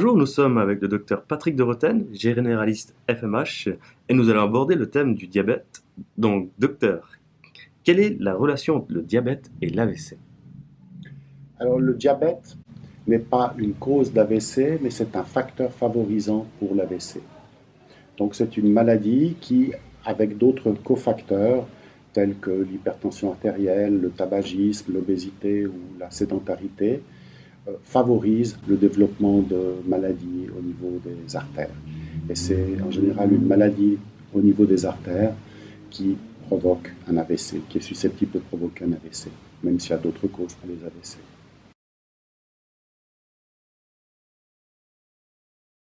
Bonjour, nous sommes avec le docteur Patrick de Rotten, généraliste FMH, et nous allons aborder le thème du diabète. Donc, docteur, quelle est la relation entre le diabète et l'AVC? Alors le diabète n'est pas une cause d'AVC, mais c'est un facteur favorisant pour l'AVC. Donc c'est une maladie qui, avec d'autres cofacteurs, tels que l'hypertension artérielle, le tabagisme, l'obésité ou la sédentarité, favorise le développement de maladies au niveau des artères. Et c'est en général une maladie au niveau des artères qui provoque un AVC, qui est susceptible de provoquer un AVC, même s'il y a d'autres causes pour les AVC.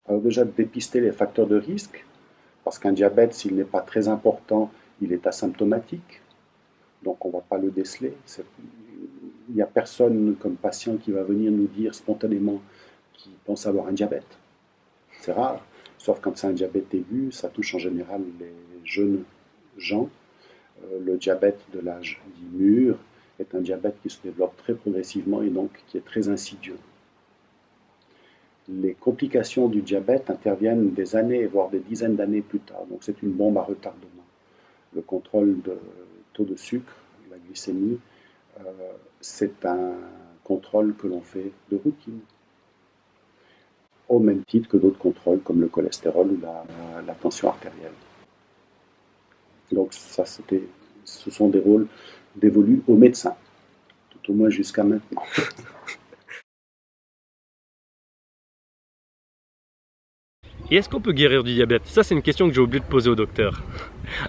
Alors déjà, dépister les facteurs de risque, parce qu'un diabète, s'il n'est pas très important, il est asymptomatique, donc on ne va pas le déceler. Il n'y a personne comme patient qui va venir nous dire spontanément qu'il pense avoir un diabète. C'est rare, sauf quand c'est un diabète aigu, ça touche en général les jeunes gens. Le diabète de l'âge dit mûr est un diabète qui se développe très progressivement et donc qui est très insidieux. Les complications du diabète interviennent des années, voire des dizaines d'années plus tard. Donc c'est une bombe à retardement. Le contrôle de taux de sucre, la glycémie, c'est un contrôle que l'on fait de routine, au même titre que d'autres contrôles comme le cholestérol ou la tension artérielle. Donc ça, ce sont des rôles dévolus aux médecins, tout au moins jusqu'à maintenant. Et est-ce qu'on peut guérir du diabète? Ça, c'est une question que j'ai oublié de poser au docteur.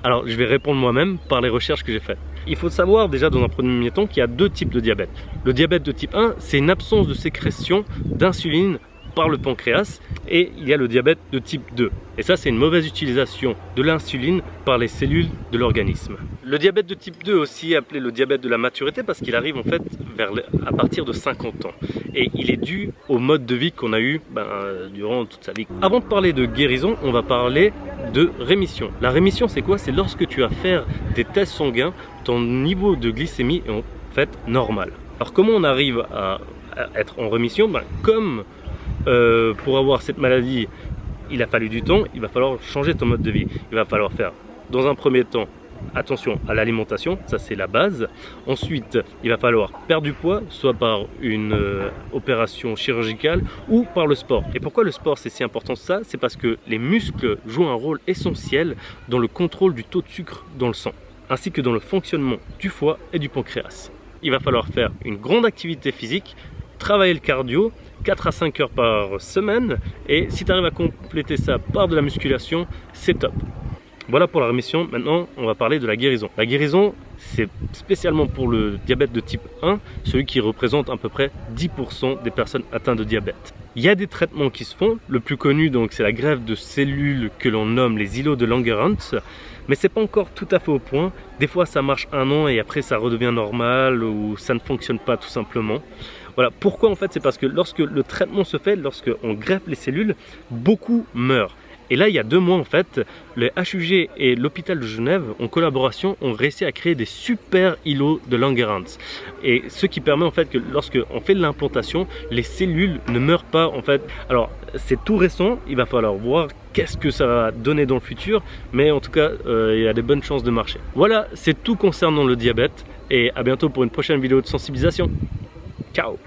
Alors, je vais répondre moi-même par les recherches que j'ai faites. Il faut savoir déjà dans un premier temps qu'il y a deux types de diabète. Le diabète de type 1, c'est une absence de sécrétion d'insuline par le pancréas, et il y a le diabète de type 2. Et ça, c'est une mauvaise utilisation de l'insuline par les cellules de l'organisme. Le diabète de type 2, aussi appelé le diabète de la maturité, parce qu'il arrive en fait à partir de 50 ans. Et il est dû au mode de vie qu'on a eu durant toute sa vie. Avant de parler de guérison, on va parler de rémission. La rémission, c'est quoi? C'est lorsque tu vas faire des tests sanguins, ton niveau de glycémie est en fait normal. Alors comment on arrive à être en rémission? Comme pour avoir cette maladie, il a fallu du temps, il va falloir changer ton mode de vie. Il va falloir faire, dans un premier temps, attention à l'alimentation, ça c'est la base. Ensuite, il va falloir perdre du poids, soit par une opération chirurgicale ou par le sport. Et pourquoi le sport c'est si important ça? C'est parce que les muscles jouent un rôle essentiel dans le contrôle du taux de sucre dans le sang, ainsi que dans le fonctionnement du foie et du pancréas. Il va falloir faire une grande activité physique, travailler le cardio, 4 à 5 heures par semaine, et si tu arrives à compléter ça par de la musculation, c'est top. Voilà pour la rémission. Maintenant, on va parler de la guérison. La guérison, c'est spécialement pour le diabète de type 1, celui qui représente à peu près 10% des personnes atteintes de diabète. Il y a des traitements qui se font. Le plus connu, donc, c'est la greffe de cellules que l'on nomme les îlots de Langerhans. Mais c'est pas encore tout à fait au point. Des fois, ça marche un an et après, ça redevient normal ou ça ne fonctionne pas tout simplement. Voilà. Pourquoi en fait? C'est parce que lorsque le traitement se fait, lorsqu'on greffe les cellules, beaucoup meurent. Et là, il y a 2 mois, en fait, le HUG et l'hôpital de Genève, en collaboration, ont réussi à créer des super îlots de Langerhans. Et ce qui permet, en fait, que lorsqu'on fait de l'implantation, les cellules ne meurent pas, en fait. Alors, c'est tout récent, il va falloir voir qu'est-ce que ça va donner dans le futur, mais en tout cas, il y a des bonnes chances de marcher. Voilà, c'est tout concernant le diabète, et à bientôt pour une prochaine vidéo de sensibilisation. Ciao!